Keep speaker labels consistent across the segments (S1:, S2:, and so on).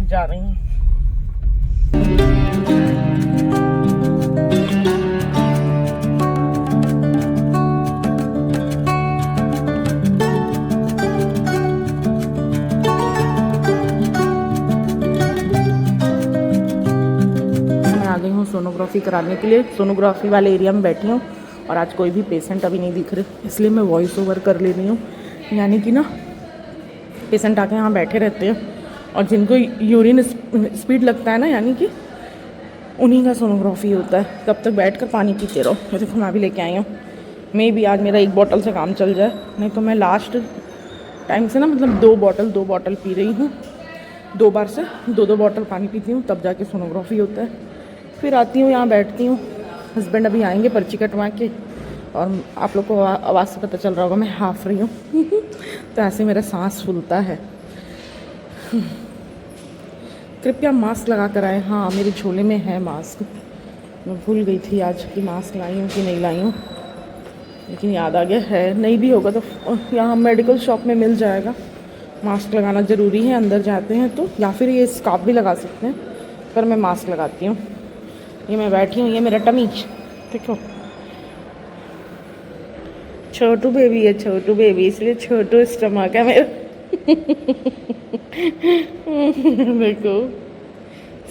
S1: जा रही हूँ। मैं आ गई हूँ सोनोग्राफी कराने के लिए। सोनोग्राफी वाले एरिया में बैठी हूँ और आज कोई भी पेशेंट अभी नहीं दिख रहे, इसलिए मैं वॉइस ओवर कर ले रही हूँ। यानी कि ना पेशेंट आके यहाँ बैठे रहते हैं और जिनको यूरिन स्पीड लगता है ना, यानी कि उन्हीं का सोनोग्राफी होता है। तब तक बैठ कर पानी पीते रहो। मैं देखो मैं भी लेके आई हूँ। मे भी आज मेरा 1 बॉटल से काम चल जाए, नहीं तो मैं लास्ट टाइम से ना मतलब 2 बॉटल पी रही हूँ। 2 बार से 2 बॉटल पानी पीती हूँ, तब जाके सोनोग्राफी होता है। फिर आती हूँ यहाँ बैठती हूँ। हस्बैंड अभी आएंगे पर्ची कटवा के, और आप लोग को आवाज़ से पता चल रहा होगा मैं हाफ रही हूँ तो ऐसे मेरा सांस फूलता है। कृपया मास्क लगा कर आए। हाँ, मेरे झोले में है मास्क। मैं भूल गई थी आज कि मास्क लाई हूँ कि नहीं लाई हूँ, लेकिन याद आ गया है। नहीं भी होगा तो यहाँ मेडिकल शॉप में मिल जाएगा। मास्क लगाना ज़रूरी है अंदर जाते हैं तो, या फिर ये स्कार्फ भी लगा सकते हैं, पर मैं मास्क लगाती हूँ। ये मैं बैठी हूँ, ये मेरा टमी देखो, छोटू बेबी है, छोटू बेबी, इसलिए छोटू स्टमक है मेरा देखो,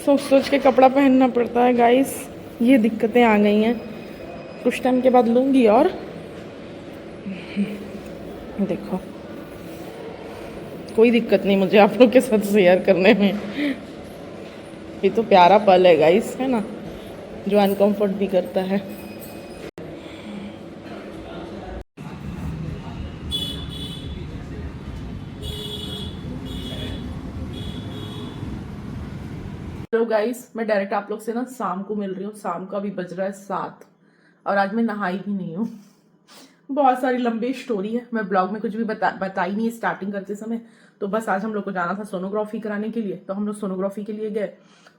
S1: सोच सोच के कपड़ा पहनना पड़ता है गाइस। ये दिक्कतें आ गई हैं, कुछ टाइम के बाद लूँगी। और देखो कोई दिक्कत नहीं मुझे आप लोग के साथ शेयर करने में। ये तो प्यारा पल है गाइस, है ना, जो अनकंफर्ट भी करता है। हेलो गाइस, मैं डायरेक्ट आप लोग से ना शाम को मिल रही हूँ। शाम का अभी बज रहा है 7 और आज मैं नहाई भी नहीं हूँ। बहुत सारी लंबी स्टोरी है, मैं ब्लॉग में कुछ भी बताई नहीं स्टार्टिंग करते समय। तो बस आज हम लोग को जाना था सोनोग्राफी कराने के लिए, तो हम लोग सोनोग्राफी के लिए गए।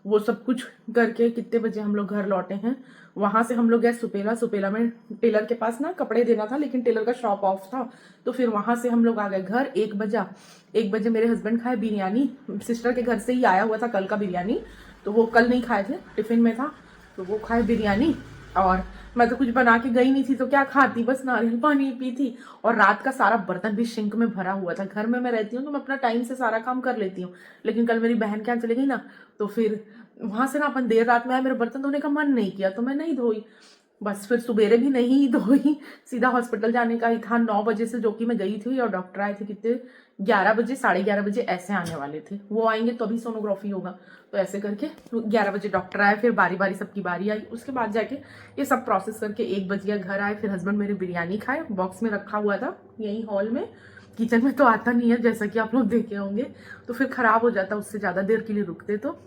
S1: वो सब कुछ करके कितने बजे हम लोग घर लौटे हैं। वहां से हम लोग गए सुपेला। सुपेला में टेलर के पास ना कपड़े देना था, लेकिन टेलर का शॉप ऑफ था, तो फिर वहां से हम लोग आ गए घर 1 बजा। 1 बजे मेरे हस्बैंड खाए बिरयानी। सिस्टर के घर से ही आया हुआ था कल का बिरयानी, तो वो कल नहीं खाए थे, टिफिन में था, तो वो खाए बिरयानी। और मैं तो कुछ बना के गई नहीं थी, तो क्या खाती, बस नारियल पानी पी थी। और रात का सारा बर्तन भी सिंक में भरा हुआ था। घर में मैं रहती हूँ तो मैं अपना टाइम से सारा काम कर लेती हूँ, लेकिन कल मेरी बहन के यहाँ चली गई ना, तो फिर वहां से ना अपन देर रात में आए, मेरे बर्तन धोने का मन नहीं किया, तो मैं नहीं धोई। बस फिर सुबेरे भी नहीं धोई, सीधा हॉस्पिटल जाने का ही था 9 बजे से, जो कि मैं गई थी। और डॉक्टर आए थे कितने, 11 बजे, 11:30 बजे ऐसे आने वाले थे। वो आएंगे तो अभी सोनोग्राफी होगा, तो ऐसे करके 11 बजे डॉक्टर आए, फिर बारी बारी सबकी बारी आई। उसके बाद जाके ये सब प्रोसेस करके 1 बज गया, घर आए। फिर हस्बैंड मेरे बिरयानी खाए, बॉक्स में रखा हुआ था यही हॉल में। किचन में तो आता नहीं है, जैसा कि आप लोग देखे होंगे, तो फिर खराब हो जाता उससे ज़्यादा देर के लिए रुकते तो।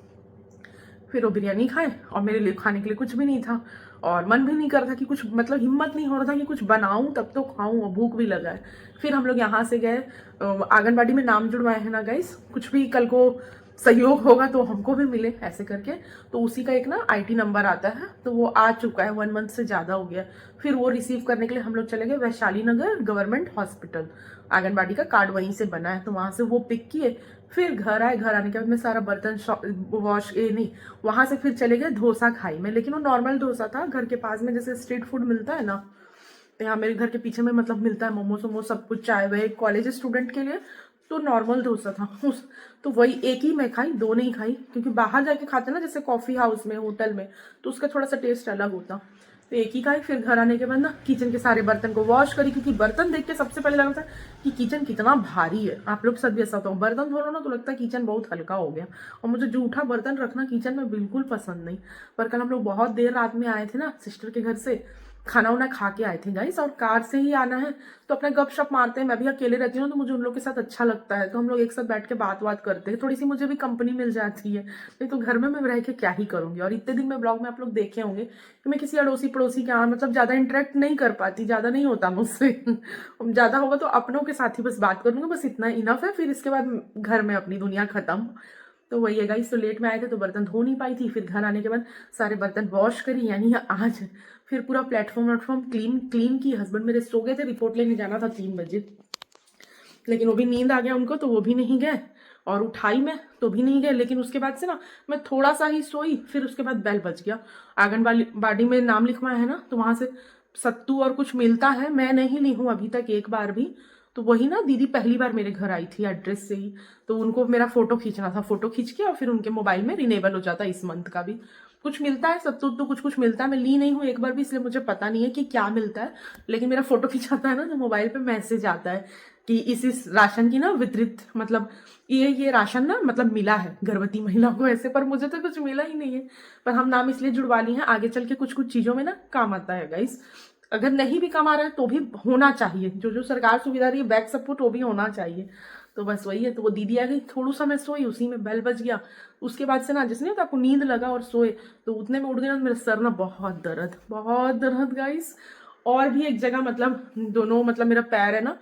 S1: फिर वो बिरयानी खाए, और मेरे लिए खाने के लिए कुछ भी नहीं था, और मन भी नहीं कर रहा था कि कुछ, मतलब हिम्मत नहीं हो रहा था कि कुछ बनाऊं तब तो खाऊं, और भूख भी लगा है। फिर हम लोग यहाँ से गए आंगनबाड़ी में, नाम जुड़वाए हैं ना गाइस, कुछ भी कल को सहयोग होगा तो हमको भी मिले ऐसे करके। तो उसी का एक ना आईटी नंबर आता है, तो वो आ चुका है, 1 मंथ से ज़्यादा हो गया। फिर वो रिसीव करने के लिए हम लोग चले गए वैशाली नगर गवर्नमेंट हॉस्पिटल। आंगनबाड़ी का कार्ड वहीं से बना है, तो वहां से वो पिक किए। फिर घर आए, घर आने के बाद मैं सारा बर्तन वॉश नहीं, वहां से फिर चले गए डोसा खाई में, लेकिन वो नॉर्मल डोसा था, घर के पास में जैसे स्ट्रीट फूड मिलता है ना, तो यहाँ मेरे घर के पीछे में मतलब मिलता है मोमोस वोमोस सब कुछ, चाय वह कॉलेज स्टूडेंट के लिए, तो नॉर्मल डोसा था उस, तो वही एक ही मैं खाई, 2 नहीं खाई, क्योंकि बाहर जाके खाते ना जैसे कॉफी हाउस में, होटल में, तो उसका थोड़ा सा टेस्ट अलग होता, तो एक ही खाई। फिर घर आने के बाद ना किचन के सारे बर्तन को वॉश करी, क्योंकि बर्तन देख के सबसे पहले लगा था कि किचन कितना भारी है। आप लोग सब ऐसा होता हो, बर्तन धो लो ना तो लगता है किचन बहुत हल्का हो गया, और मुझे जूठा बर्तन रखना किचन में बिल्कुल पसंद नहीं। पर कल हम लोग बहुत देर रात में आए थे ना सिस्टर के घर से, खाना वाना खा के आए थे गाइस, और कार से ही आना है तो अपना गपशप मारते हैं। मैं भी अकेले रहती हूँ तो मुझे उन लोग के साथ अच्छा लगता है, तो हम लोग एक साथ बैठ के बात करते हैं, थोड़ी सी मुझे भी कंपनी मिल जाती है। नहीं तो घर में मैं रह के क्या ही करूंगी। और इतने दिन में ब्लॉग में आप लोग देखे होंगे कि मैं किसी अड़ोसी पड़ोसी के यहाँ मतलब ज्यादा इंटरेक्ट नहीं कर पाती, ज्यादा नहीं होता मुझसे ज्यादा होगा तो अपनों के साथ ही बस बात करूंगा, बस इतना इनफ है। फिर इसके बाद घर में अपनी दुनिया खत्म। तो वही है गाइस, तो लेट में आए थे तो बर्तन धो नहीं पाई थी। फिर घर आने के बाद सारे बर्तन वॉश करी, यानी आज फिर पूरा प्लेटफॉर्म क्लीन क्लीन की। हस्बैंड मेरे सो गए थे, रिपोर्ट लेने जाना था 3 बजे, लेकिन वो भी नींद आ गया उनको, तो वो भी नहीं गए। और उठाई मैं तो भी नहीं गए। लेकिन उसके बाद से ना मैं थोड़ा सा ही सोई, फिर उसके बाद बेल बज गया। आंगनबाड़ी में नाम लिखवाया है ना, तो वहां से सत्तू और कुछ मिलता है, मैं नहीं ली हूँ अभी तक एक बार भी। तो वही ना, दीदी पहली बार मेरे घर आई थी एड्रेस से ही, तो उनको मेरा फोटो खींचना था, फोटो खींच के और फिर उनके मोबाइल में रिनेबल हो जाता है इस मंथ का भी। कुछ मिलता है सत्तू तो कुछ कुछ मिलता है, मैं ली नहीं हूँ एक बार भी, इसलिए मुझे पता नहीं है कि क्या मिलता है। लेकिन मेरा फोटो खिंचाता है ना, तो मोबाइल पे मैसेज आता है कि इस राशन की ना वितरित, मतलब ये राशन ना मतलब मिला है गर्भवती महिला को ऐसे। पर मुझे तो कुछ मिला ही नहीं है, पर हम नाम इसलिए जुड़वा लिए हैं, आगे चल के कुछ कुछ चीजों में ना काम आता है गाइस। अगर नहीं भी कमा रहा है तो भी होना चाहिए, जो जो सरकार सुविधा रही है बैक सपोर्ट वो भी होना चाहिए। तो बस वही है। तो वो दीदी आ गई, थोड़ा सा मैं सोई, उसी में बेल बज गया। उसके बाद से ना जैसे नहीं होता आपको नींद लगा और सोए, तो उतने में उठ गया ना मेरा सर ना बहुत दर्द गाइस। और भी एक जगह, मतलब दोनों, मतलब मेरा पैर है ना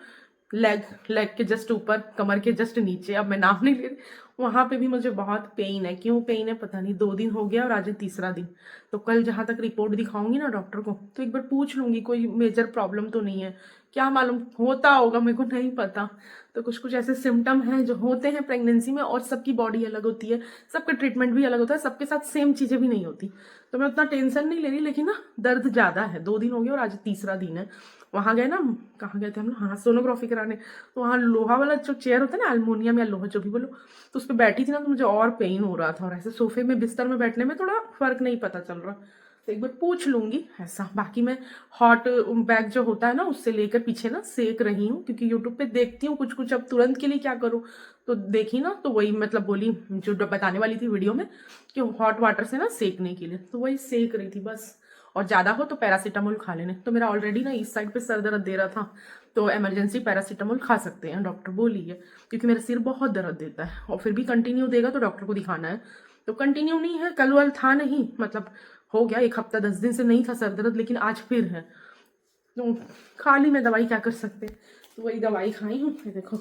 S1: लेग के जस्ट ऊपर, कमर के जस्ट नीचे, अब मैं नाम नहीं ले रही, वहां पे भी मुझे बहुत पेन है। क्यों पेन है पता नहीं, 2 दिन हो गया और आज है तीसरा दिन। तो कल जहां तक रिपोर्ट दिखाऊंगी ना डॉक्टर को, तो एक बार पूछ लूंगी कोई मेजर प्रॉब्लम तो नहीं है। क्या मालूम होता होगा, मेरे को नहीं पता। तो कुछ कुछ ऐसे सिम्टम हैं जो होते हैं प्रेगनेंसी में, और सबकी बॉडी अलग होती है, सबका ट्रीटमेंट भी अलग होता है, सबके साथ सेम चीजें भी नहीं होती। तो मैं उतना टेंशन नहीं ले रही, लेकिन ना दर्द ज्यादा है। 2 दिन हो गए और आज तीसरा दिन है। वहां गए ना, कहाँ गए थे हम लोग, हाँ सोनोग्राफी कराने। तो वहाँ लोहा वाला जो चेयर होता है ना, एल्युमिनियम या लोहा जो भी बोलो, तो उस पर बैठी थी ना, तो मुझे और पेन हो रहा था। और ऐसे सोफे में बिस्तर में बैठने में थोड़ा फर्क नहीं पता चल रहा। तो एक बार पूछ लूंगी ऐसा। बाकी मैं हॉट बैग जो होता है ना, उससे लेकर पीछे ना सेक रही हूँ, क्योंकि यूट्यूब पे देखती हूँ कुछ कुछ, अब तुरंत के लिए क्या करूँ। तो देखी ना, तो वही मतलब बोली जो बताने वाली थी वीडियो में कि हॉट वाटर से ना सेकने के लिए, तो वही सेक रही थी बस। और ज्यादा हो तो पैरासीटामोल खा लेने। तो मेरा ऑलरेडी ना इस साइड पे सर दर्द दे रहा था, तो इमरजेंसी पैरासीटामोल खा सकते हैं, डॉक्टर बोली है, क्योंकि मेरा सिर बहुत दर्द देता है। और फिर भी कंटिन्यू देगा तो डॉक्टर को दिखाना है। तो कंटिन्यू नहीं है, कल वाल था नहीं, मतलब हो गया 1 हफ्ता 10 दिन से नहीं था सर दर्द, लेकिन आज फिर है। तो खा ली मैं दवाई, क्या कर सकते। तो वही दवाई खाई हूँ। ये देखो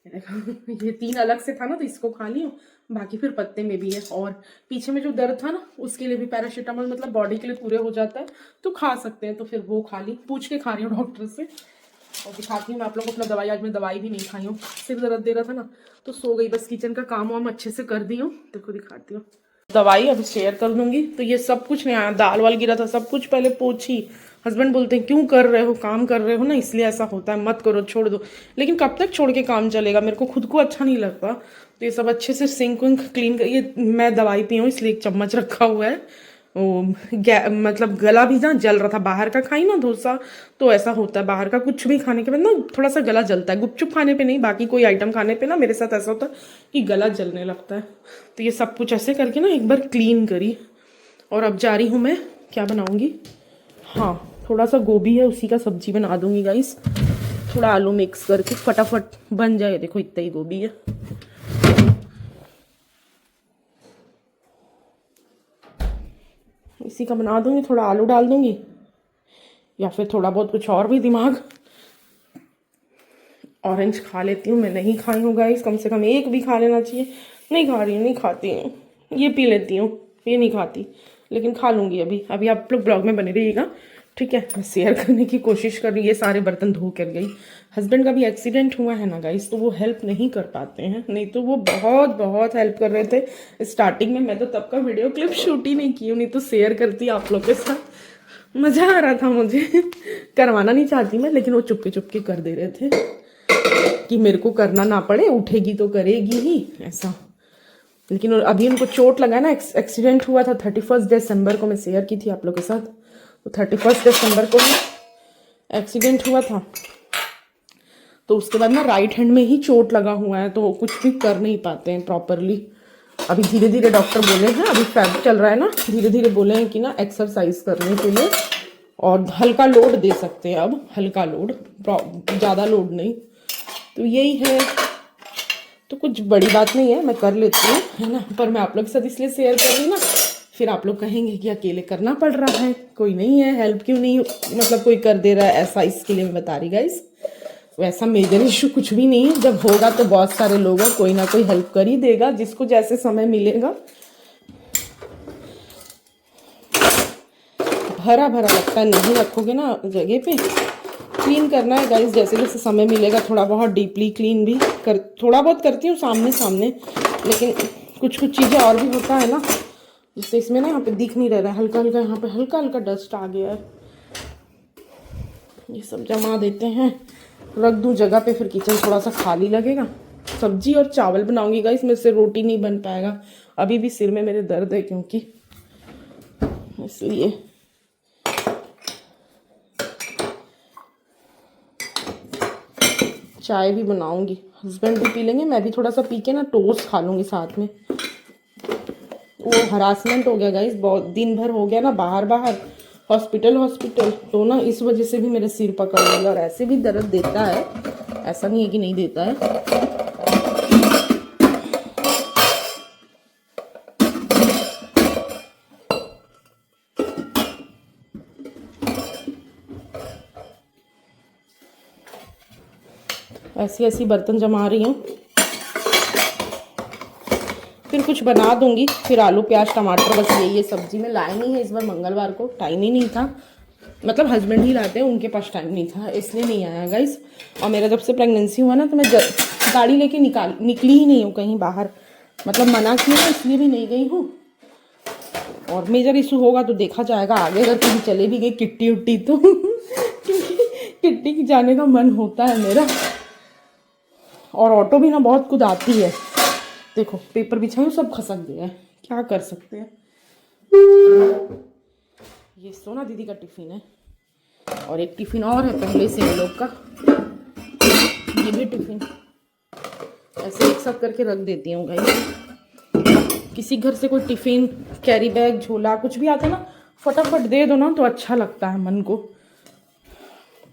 S1: ये 3 अलग से था ना, तो इसको खा ली हूँ। बाकी फिर पत्ते में भी है। और पीछे में जो दर्द था ना, उसके लिए भी पैरासीटामोल, मतलब बॉडी के लिए पूरे हो जाता है, तो खा सकते हैं। तो फिर वो खा ली, पूछ के खा रही हूँ डॉक्टर से। और दिखाती हूँ मैं आप लोगों को अपना दवाई। आज मैं दवाई भी नहीं खाई हूँ, सिर दर्द दे रहा था ना, तो सो गई। बस किचन का काम वाम अच्छे से कर दी हूँ। देखो दिखाती हूँ दवाई, अभी शेयर कर दूंगी। तो ये सब कुछ नहीं आया, दाल वाल गिरा था, सब कुछ पहले पोछी। हस्बैंड बोलते हैं क्यों कर रहे हो, काम कर रहे हो ना, इसलिए ऐसा होता है, मत करो, छोड़ दो। लेकिन कब तक छोड़ के काम चलेगा, मेरे को खुद को अच्छा नहीं लगता। तो ये सब अच्छे से सिंक विंक क्लीन कर। ये मैं दवाई पी हूँ इसलिए 1 चम्मच रखा हुआ है। मतलब गला भी ना जल रहा था, बाहर का खाई ना डोसा, तो ऐसा होता है बाहर का कुछ भी खाने के बाद ना थोड़ा सा गला जलता है। गुपचुप खाने पे नहीं, बाकी कोई आइटम खाने पे ना मेरे साथ ऐसा होता है कि गला जलने लगता है। तो ये सब कुछ ऐसे करके ना एक बार क्लीन करी। और अब जा रही हूँ मैं, क्या बनाऊंगी, हाँ थोड़ा सा गोभी है, उसी का सब्जी बना दूंगी गाइस। थोड़ा आलू मिक्स करके फटाफट बन जाए। देखो इतना ही गोभी है, इसी का बना दूंगी। थोड़ा आलू डाल दूंगी, या फिर थोड़ा बहुत कुछ और भी दिमाग। ऑरेंज खा लेती हूँ, मैं नहीं खाई हूँ गाइस, कम से कम एक भी खा लेना चाहिए। नहीं खा रही हूँ, नहीं खाती हूँ। ये पी लेती हूँ, ये नहीं खाती, लेकिन खा लूंगी अभी। अभी आप लोग ब्लॉग में बने रहिएगा, ठीक है। मैं शेयर करने की कोशिश कर रही हूँ। ये सारे बर्तन धो कर गई। हस्बैंड का भी एक्सीडेंट हुआ है ना गाइस, तो वो हेल्प नहीं कर पाते हैं, नहीं तो वो बहुत बहुत हेल्प कर रहे थे स्टार्टिंग में। मैं तो तब का वीडियो क्लिप शूट ही नहीं की हूँ, नहीं तो शेयर करती आप लोग के साथ। मजा आ रहा था मुझे करवाना नहीं चाहती मैं, लेकिन वो चुपके चुपके कर दे रहे थे कि मेरे को करना ना पड़े, उठेगी तो करेगी ही ऐसा। लेकिन अभी उनको चोट लगा ना, एक्सीडेंट हुआ था 31 दिसंबर को, मैं शेयर की थी आप लोग के साथ। तो 31 दिसंबर को ही एक्सीडेंट हुआ था। तो उसके बाद ना राइट हैंड में ही चोट लगा हुआ है, तो कुछ भी कर नहीं पाते हैं प्रॉपरली। अभी धीरे धीरे डॉक्टर बोले हैं, अभी फैब चल रहा है ना, धीरे धीरे बोले हैं कि ना एक्सरसाइज करने के लिए, और हल्का लोड दे सकते हैं। अब हल्का लोड, ज़्यादा लोड नहीं। तो यही है, तो कुछ बड़ी बात नहीं है, मैं कर लेती हूँ, है ना। पर मैं आप लोग के साथ इसलिए शेयर कर रही हूँ ना, फिर आप लोग कहेंगे कि अकेले करना पड़ रहा है, कोई नहीं है हेल्प क्यों नहीं, मतलब कोई कर दे रहा है ऐसा, इसके लिए मैं बता रही गाइस। वैसा मेजर इशू कुछ भी नहीं है, जब होगा तो बहुत सारे लोग हैं, कोई ना कोई हेल्प कर ही देगा, जिसको जैसे समय मिलेगा। भरा भरा लगता है, नहीं रखोगे ना जगह पे क्लीन करना है गाइस, जैसे जैसे समय मिलेगा थोड़ा बहुत डीपली क्लीन भी थोड़ा बहुत करती हूँ सामने सामने, लेकिन कुछ कुछ चीज़ें और भी होता है ना, जिससे इसमें ना यहाँ पे दिख नहीं रहा है, हल्का हल्का यहाँ पे हल्का हल्का डस्ट आ गया है। ये सब जमा देते हैं, रख दूँ जगह पे, फिर किचन थोड़ा सा खाली लगेगा। सब्जी और चावल बनाऊंगी गाइस, मेरे से रोटी नहीं बन पाएगा। अभी भी सिर में मेरे दर्द है क्योंकि, इसलिए चाय भी बनाऊंगी, हस्बैंड भी पी लेंगे, मैं भी थोड़ा सा पी के ना टोस्ट खा लूँगी साथ में। वो हरासमेंट हो गया गाइस, बहुत दिन भर हो गया ना बाहर बाहर, हॉस्पिटल, तो ना इस वजह से भी मेरे सिर पकड़ लिया, और ऐसे भी दर्द देता है, ऐसा नहीं है कि नहीं देता है। ऐसी ऐसी बर्तन जमा रही हूँ, फिर कुछ बना दूंगी, फिर आलू प्याज टमाटर, बस यही है। सब्जी में लाए नहीं है इस बार, मंगलवार को टाइम ही नहीं था, मतलब हस्बैंड ही लाते हैं, उनके पास टाइम नहीं था, इसलिए नहीं आया गाइस। और मेरा जब से प्रेगनेंसी हुआ ना, तो मैं गाड़ी लेके निकली ही नहीं हूँ कहीं बाहर, मतलब मना किया इसलिए भी नहीं गई हूँ। और मेजर इशू होगा तो देखा जाएगा आगे, अगर कहीं चले भी गई किट्टी उट्टी तो क्योंकि किट्टी की जाने का मन होता है मेरा। और ऑटो भी ना बहुत कुछ आती है, देखो पेपर बिछाई सब खसक गया है, क्या कर सकते हैं। ये सोना दीदी का टिफिन है, और एक टिफिन और है पहले से हम लोग का, ये भी टिफिन ऐसे एक साथ करके रख देती हूँ गाइस। किसी घर से कोई टिफिन, कैरी बैग, झोला कुछ भी आता है ना, फटाफट दे दो ना तो अच्छा लगता है मन को।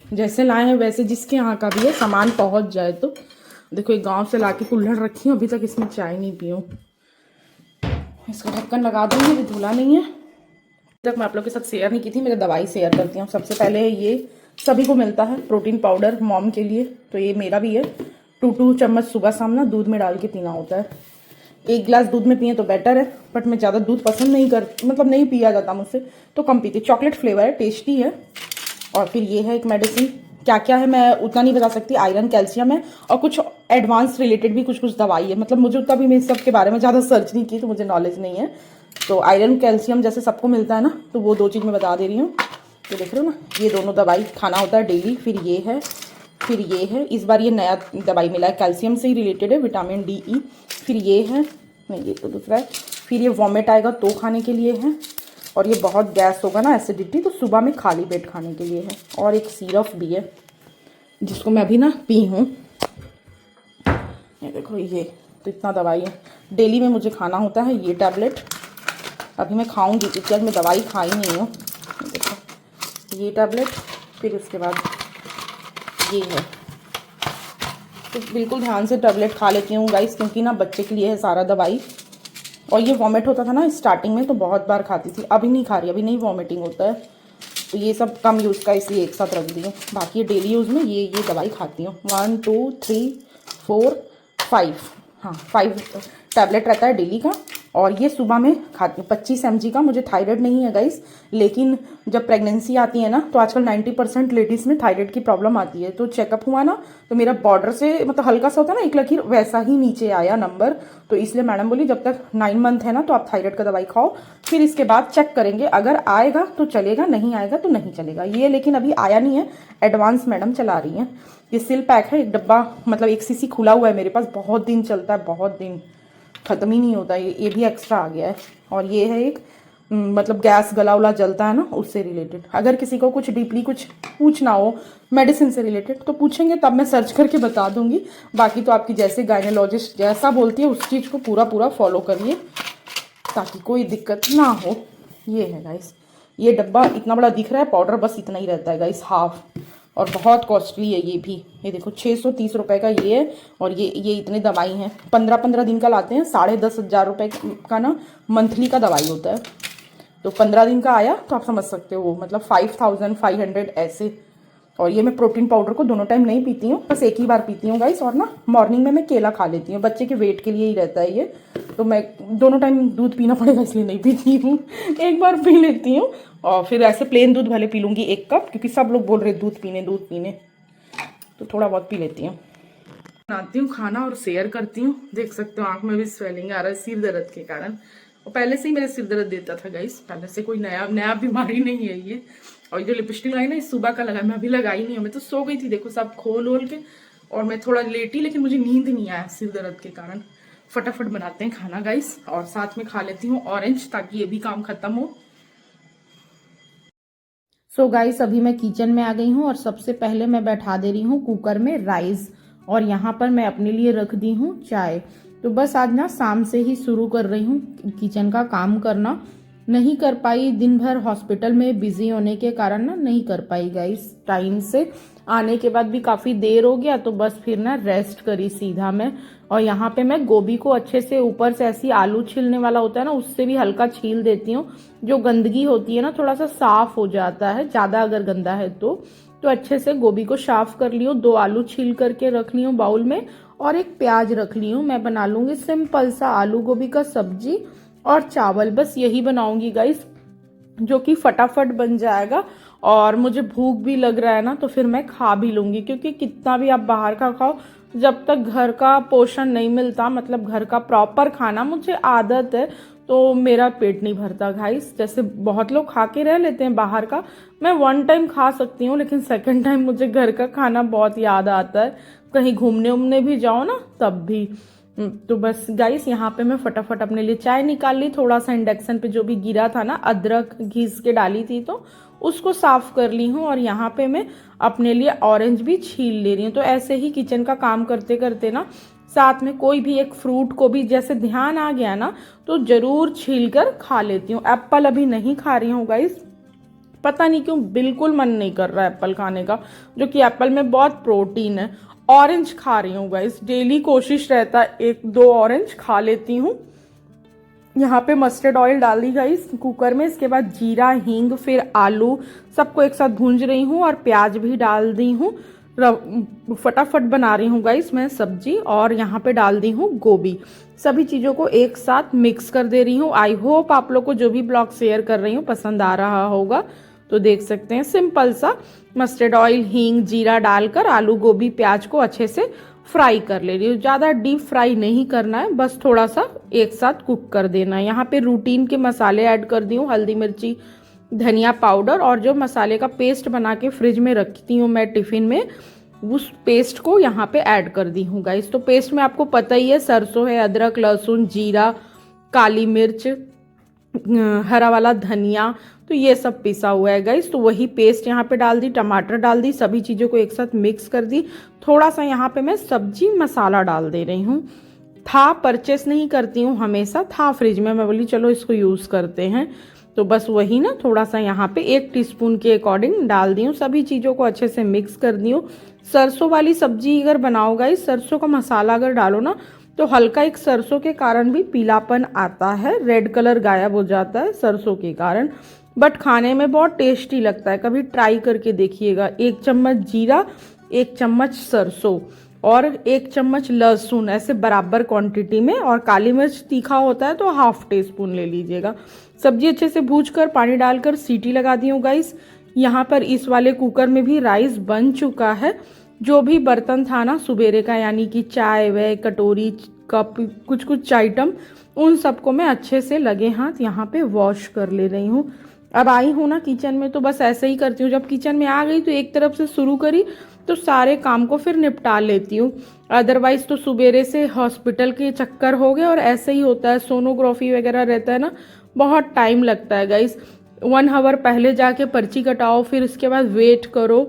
S1: जैसे लाए हैं वैसे जिसके यहाँ का भी है सामान पहुँच जाए तो। देखो एक गांव से लाके कुल्हड़ रखी हूँ, अभी तक इसमें चाय नहीं पी हूँ। इसका ढक्कन लगा दूँगी, अभी धुला नहीं है। तक मैं आप लोग के साथ शेयर नहीं की थी, मेरे दवाई शेयर करती हूँ। सबसे पहले ये सभी को मिलता है प्रोटीन पाउडर मॉम के लिए, तो ये मेरा भी है। 2 चम्मच सुबह शाम ना दूध में डाल के पीना होता है। 1 गिलास दूध में पिए तो बेटर है, बट मैं ज़्यादा दूध पसंद नहीं मतलब नहीं पिया जाता मुझसे, तो कम पीती। चॉकलेट फ्लेवर है, टेस्टी है। और फिर ये है एक मेडिसिन, क्या क्या है मैं उतना नहीं बता सकती। आयरन, कैल्शियम है, और कुछ एडवांस रिलेटेड भी कुछ दवाई है, मतलब मुझे उतना भी मैं इस सब के बारे में ज़्यादा सर्च नहीं की, तो मुझे नॉलेज नहीं है। तो आयरन कैल्शियम जैसे सबको मिलता है ना, तो वो 2 चीज़ मैं बता दे रही हूँ। तो देख रहे हो ना, ये दोनों दवाई खाना होता है डेली। फिर ये है, इस बार ये नया दवाई मिला है, कैल्शियम से ही रिलेटेड है, विटामिन DE। फिर ये है, नहीं ये तो दूसरा है। फिर ये वॉमिट आएगा तो खाने के लिए है, और ये बहुत गैस होगा ना, एसिडिटी, तो सुबह में खाली पेट खाने के लिए है। और एक सिरप भी है जिसको मैं अभी ना पी हूँ। ये देखो, ये तो इतना दवाई है, डेली में मुझे खाना होता है ये टैबलेट। अभी मैं खाऊंगी क्योंकि आज मैं दवाई खाई नहीं हूँ। देखो ये टैबलेट, फिर उसके बाद ये है, तो बिल्कुल ध्यान से टैबलेट खा लेती हूँ गाइस, क्योंकि ना बच्चे के लिए है सारा दवाई। और ये वॉमिट होता था ना स्टार्टिंग में, तो बहुत बार खाती थी, अभी नहीं खा रही, अभी नहीं वॉमिटिंग होता है, तो ये सब कम यूज़ का इसलिए एक साथ रख दी हूँ। बाकी डेली यूज़ में ये दवाई खाती हूँ। 1 2 3 4 5, हाँ 5 टैबलेट रहता है डेली का। और ये सुबह में खाती हूँ 25 mg का। मुझे थायराइड नहीं है गाइस, लेकिन जब प्रेगनेंसी आती है ना, तो आजकल 90% लेडीज़ में थायराइड की प्रॉब्लम आती है। तो चेकअप हुआ ना, तो मेरा बॉर्डर से मतलब हल्का सा होता है ना एक लकीर, वैसा ही नीचे आया नंबर। तो इसलिए मैडम बोली जब तक 9 मंथ है ना, तो आप थायराइड का दवाई खाओ, फिर इसके बाद चेक करेंगे, अगर आएगा तो चलेगा, नहीं आएगा तो नहीं चलेगा। ये लेकिन अभी आया नहीं है, एडवांस मैडम चला रही हैं। ये सिल पैक है, एक डब्बा मतलब 1 cc खुला हुआ है मेरे पास, बहुत दिन चलता है, बहुत दिन, ख़त्म ही नहीं होता। ये भी एक्स्ट्रा आ गया है। और ये है एक मतलब गैस गला उला जलता है ना, उससे रिलेटेड। अगर किसी को कुछ डीपली कुछ पूछना हो मेडिसिन से रिलेटेड तो पूछेंगे, तब मैं सर्च करके बता दूंगी। बाकी तो आपकी जैसे गायनोलॉजिस्ट जैसा बोलती है उस चीज़ को पूरा फॉलो करिए, ताकि कोई दिक्कत ना हो। ये है गाइस, ये डब्बा इतना बड़ा दिख रहा है, पाउडर बस इतना ही रहता है गाइस, हाफ। और बहुत कॉस्टली है ये भी। ये देखो 630 रुपये का ये है। और ये इतने दवाई हैं, 15 दिन का लाते हैं। 10,500 रुपये का ना मंथली का दवाई होता है। तो 15 दिन का आया तो आप समझ सकते हो, मतलब 5500 ऐसे और ये मैं प्रोटीन पाउडर को दोनों टाइम नहीं पीती हूँ, बस एक ही बार पीती हूँ गाइस। और ना मॉर्निंग में मैं केला खा लेती हूँ, बच्चे के वेट के लिए ही रहता है ये, तो मैं दोनों टाइम दूध पीना पड़ेगा इसलिए नहीं पीती हूँ। एक बार पी लेती हूँ और फिर ऐसे प्लेन दूध भले पी लूँगी 1 कप, क्योंकि सब लोग बोल रहे दूध पीने, तो थोड़ा बहुत पी लेती हूँ। बनाती हूँ खाना और शेयर करती हूँ। देख सकते हो आँख में भी स्वेलिंग आ रहा है सिर दर्द के कारण, और पहले से ही मेरे सिर दर्द देता था गाइस, पहले से कोई नया बीमारी नहीं है ये। और जो लिपस्टिक लगाई ना, सुबह का लगा, मैं अभी लगाई नहीं हूँ, मैं तो सो गई थी, देखो सब खोल ओल के, और मैं थोड़ा लेटी, लेकिन मुझे नींद नहीं आया सिर दर्द के कारण। फटाफट बनाते हैं खाना गाइस, और साथ में खा लेती हूँ ऑरेंज, ताकि ये भी काम खत्म हो। सो गाइस अभी मैं किचन में आ गई हूँ, और सबसे पहले मैं बैठा दे रही हूँ कुकर में राइस, और यहाँ पर मैं अपने लिए रख दी हूँ चाय। तो बस आज ना शाम से ही शुरू कर रही हूँ किचन का काम करना, नहीं कर पाई, दिन भर हॉस्पिटल में बिजी होने के कारण ना नहीं कर पाई गाइस। टाइम से आने के बाद भी काफ़ी देर हो गया, तो बस फिर ना रेस्ट करी सीधा मैं। और यहाँ पे मैं गोभी को अच्छे से ऊपर से ऐसी आलू छीलने वाला होता है ना, उससे भी हल्का छील देती हूँ, जो गंदगी होती है ना थोड़ा सा साफ हो जाता है, ज़्यादा अगर गंदा है तो अच्छे से गोभी को साफ कर लियो। 2 आलू छील करके रख लियो बाउल में, और एक प्याज रख लियो। मैं बना लूंगी सिंपल सा आलू गोभी का सब्जी और चावल, बस यही बनाऊंगी गाइस, जो कि फटाफट बन जाएगा। और मुझे भूख भी लग रहा है ना, तो फिर मैं खा भी लूंगी, क्योंकि कितना भी आप बाहर का खाओ, जब तक घर का पोषण नहीं मिलता, मतलब घर का प्रॉपर खाना, मुझे आदत है तो मेरा पेट नहीं भरता गाइस। जैसे बहुत लोग खा के रह लेते हैं बाहर का, मैं 1 टाइम खा सकती हूँ, लेकिन 2nd टाइम मुझे घर का खाना बहुत याद आता है, कहीं घूमने उमने भी जाओ ना तब भी। तो बस गाइस यहाँ पे मैं फटाफट अपने लिए चाय निकाल ली, थोड़ा सा इंडक्शन पे जो भी गिरा था ना, अदरक घिस के डाली थी, तो उसको साफ कर ली हूँ। और यहाँ पे मैं अपने लिए ऑरेंज भी छील ले रही हूँ। तो ऐसे ही किचन का काम करते करते ना, साथ में कोई भी एक फ्रूट को भी जैसे ध्यान आ गया ना, तो जरूर छील कर खा लेती हूँ। एप्पल अभी नहीं खा रही हूँ गाइस, पता नहीं क्यों बिल्कुल मन नहीं कर रहा है एप्पल खाने का, जो कि एप्पल में बहुत प्रोटीन है। ऑरेंज खा रही हूँ गाइस, डेली कोशिश रहता है 1-2 ऑरेंज खा लेती हूँ। यहाँ पे मस्टर्ड ऑयल डाल दी गाइस कुकर में, इसके बाद जीरा, हींग, फिर आलू सबको एक साथ भूंज रही हूँ, और प्याज भी डाल दी हूँ। फटाफट बना रही हूँ गाइस मैं सब्जी, और यहाँ पे डाल दी हूँ गोभी। सभी चीज़ों को एक साथ मिक्स कर दे रही हूँ। आई होप आप लोग को जो भी ब्लॉग शेयर कर रही हूँ पसंद आ रहा होगा। तो देख सकते हैं सिंपल सा मस्टर्ड ऑयल, हींग, जीरा डालकर आलू, गोभी, प्याज को अच्छे से फ्राई कर ले रही हूँ। ज़्यादा डीप फ्राई नहीं करना है, बस थोड़ा सा एक साथ कुक कर देना है। यहाँ पे रूटीन के मसाले ऐड कर दी हूँ, हल्दी, मिर्ची, धनिया पाउडर, और जो मसाले का पेस्ट बना के फ्रिज में रखती हूँ मैं टिफिन में, उस पेस्ट को यहाँ पे ऐड कर दी हूँ गाइस। तो पेस्ट में आपको पता ही है, सरसों है, अदरक, लहसुन, जीरा, काली मिर्च, हरा वाला धनिया, तो ये सब पिसा हुआ है गाइस। तो वही पेस्ट यहाँ पे डाल दी, टमाटर डाल दी, सभी चीज़ों को एक साथ मिक्स कर दी। थोड़ा सा यहाँ पे मैं सब्जी मसाला डाल दे रही हूँ, था परचेस नहीं करती हूँ हमेशा, था फ्रिज में, मैं बोली चलो इसको यूज़ करते हैं। तो बस वही ना थोड़ा सा यहाँ पे 1 टीस्पून के अकॉर्डिंग डाल दी हूँ। सभी चीज़ों को अच्छे से मिक्स कर दी हूँ। सरसों वाली सब्जी अगर बनाओ गाइस, सरसों का मसाला अगर डालो ना, तो हल्का एक सरसों के कारण भी पीलापन आता है, रेड कलर गायब हो जाता है सरसों के कारण, बट खाने में बहुत टेस्टी लगता है। कभी ट्राई करके देखिएगा। 1 चम्मच जीरा, 1 चम्मच सरसों, और 1 चम्मच लहसुन, ऐसे बराबर क्वांटिटी में। और काली मिर्च तीखा होता है तो ½ टीस्पून ले लीजिएगा। सब्जी अच्छे से भूज कर पानी डालकर सीटी लगा दी हूँ गाइस। यहाँ पर इस वाले कुकर में भी राइस बन चुका है। जो भी बर्तन था ना सुबेरे का, यानी कि चाय वे, कटोरी, कप, कुछ कुछ आइटम, उन सबको मैं अच्छे से लगे हाथ यहाँ पे वॉश कर ले रही हूँ। अब आई हूँ ना किचन में, तो बस ऐसे ही करती हूँ। जब किचन में आ गई तो एक तरफ से शुरू करी, तो सारे काम को फिर निपटा लेती हूँ। अदरवाइज तो सुबेरे से हॉस्पिटल के चक्कर हो गए, और ऐसे ही होता है, सोनोग्राफी वगैरह रहता है ना, बहुत टाइम लगता है गाइस। 1 आवर पहले जाके पर्ची कटाओ, फिर इसके बाद वेट करो,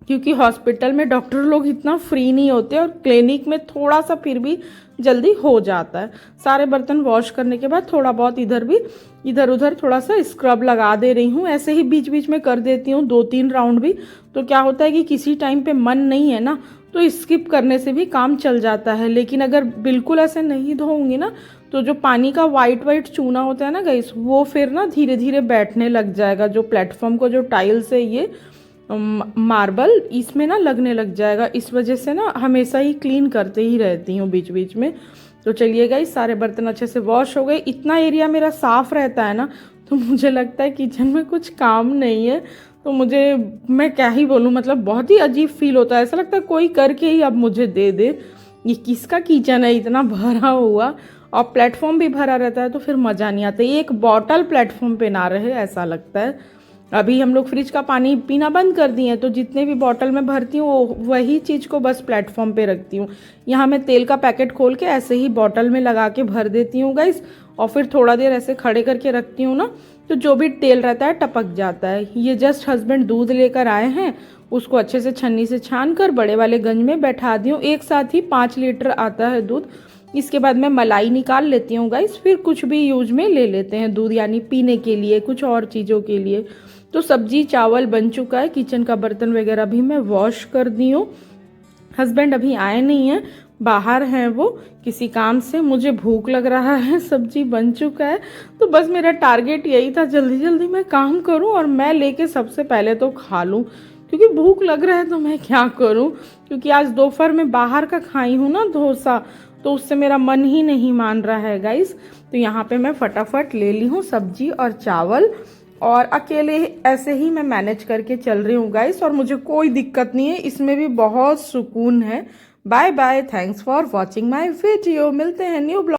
S1: क्योंकि हॉस्पिटल में डॉक्टर लोग इतना फ्री नहीं होते, और क्लिनिक में थोड़ा सा फिर भी जल्दी हो जाता है। सारे बर्तन वॉश करने के बाद थोड़ा बहुत इधर उधर थोड़ा सा स्क्रब लगा दे रही हूँ। ऐसे ही बीच बीच में कर देती हूँ 2-3 राउंड भी। तो क्या होता है कि किसी टाइम पे मन नहीं है ना, तो स्किप करने से भी काम चल जाता है। लेकिन अगर बिल्कुल ऐसे नहीं धोऊंगी ना, तो जो पानी का वाइट चूना होता है ना गाइस, वो फिर ना धीरे धीरे बैठने लग जाएगा। जो प्लेटफॉर्म को जो टाइल्स है ये मार्बल इसमें ना लगने लग जाएगा, इस वजह से ना हमेशा ही क्लीन करते ही रहती हूँ बीच बीच में। तो चलिए गाइस, सारे बर्तन अच्छे से वॉश हो गए। इतना एरिया मेरा साफ़ रहता है ना, तो मुझे लगता है किचन में कुछ काम नहीं है। तो मैं क्या ही बोलूँ, मतलब बहुत ही अजीब फील होता है, ऐसा लगता है कोई करके ही अब मुझे दे दे। ये किसका किचन है इतना भरा हुआ, और प्लेटफॉर्म भी भरा रहता है तो फिर मज़ा नहीं आता। एक बॉटल प्लेटफॉर्म पे ना रहे ऐसा लगता है। अभी हम लोग फ्रिज का पानी पीना बंद कर दिए हैं, तो जितने भी बॉटल में भरती हूँ वही चीज़ को बस प्लेटफॉर्म पे रखती हूँ। यहाँ मैं तेल का पैकेट खोल के ऐसे ही बॉटल में लगा के भर देती हूँ गाइस, और फिर थोड़ा देर ऐसे खड़े करके रखती हूँ ना, तो जो भी तेल रहता है टपक जाता है। ये जस्ट हस्बैंड दूध लेकर आए हैं, उसको अच्छे से छन्नी से छान कर बड़े वाले गंज में बैठा दी हूँ। एक साथ ही 5 लीटर आता है दूध। इसके बाद मैं मलाई निकाल लेती हूँ गाइस, फिर कुछ भी यूज में ले लेते हैं दूध, यानी पीने के लिए, कुछ और चीज़ों के लिए। तो सब्जी चावल बन चुका है, किचन का बर्तन वगैरह भी मैं वॉश कर दी हूँ। हस्बैंड अभी आए नहीं हैं, बाहर हैं वो किसी काम से। मुझे भूख लग रहा है, सब्जी बन चुका है, तो बस मेरा टारगेट यही था जल्दी जल्दी मैं काम करूं और मैं लेके सबसे पहले तो खा लूं, क्योंकि भूख लग रहा है तो मैं क्या करूं। क्योंकि आज दोपहर में बाहर का खाई हूँ ना डोसा, तो उससे मेरा मन ही नहीं मान रहा है गाइस। तो यहाँ पे मैं फटाफट ले ली हूँ सब्जी और चावल, और अकेले ऐसे ही मैं मैनेज करके चल रही हूँ गाइस, और मुझे कोई दिक्कत नहीं है, इसमें भी बहुत सुकून है। Bye bye, thanks for watching my video. मिलते हैं न्यू ब्लॉग।